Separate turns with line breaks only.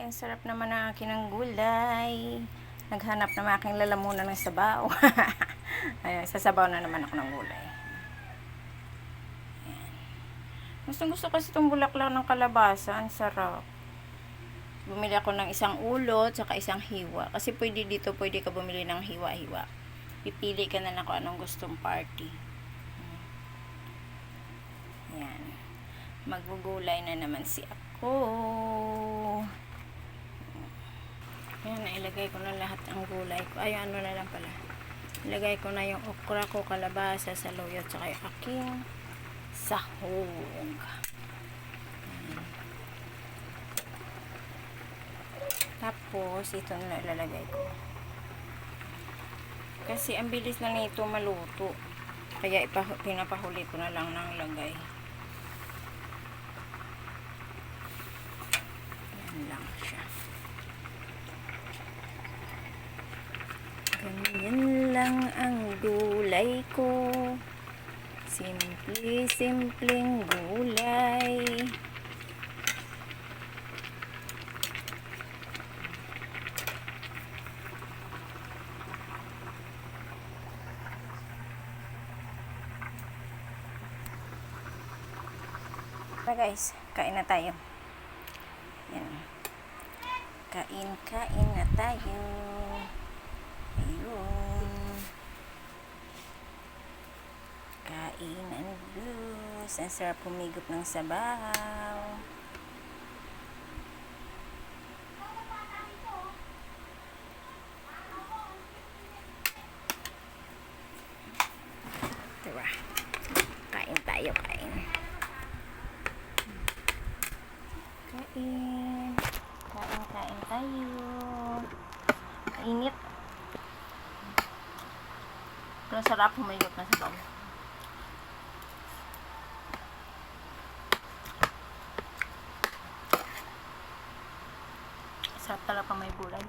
Ang sarap naman ng aking gulay. Naghanap naman aking lalamunan ng sabaw. Ayan, sasabaw na naman ako ng gulay. Ayan. Gusto kasi itong bulaklak ng kalabasa. Ang sarap. Bumili ako ng isang ulot, saka isang hiwa. Kasi pwede dito, pwede ka bumili ng hiwa-hiwa. Pipili ka na lang kung anong gustong party. Ayan. Magugulay na naman si ako. Ayan, nailagay ko na lahat ang gulay ko. Ay, ano na lang pala. Ilagay ko na yung okra ko, kalabasa, saluyot, saka yung aking sahog. Ayan. Tapos, ito na ilalagay ko. Kasi, ang bilis na nito maluto. Kaya, pinapahuli ko na lang ng lagay. Ayan lang siya. Ganyan lang ang gulay ko. Simpleng gulay. Tara guys, kain na tayo. Yan. Kain na tayo. Ayun. Kain ang blues. Ang sarap humigop ng sabaw. Tara. Kain tayo, kain. Kain. Kain tayo. Init. Pero sarap humigop na sabaw. Sarap talaga may gulay.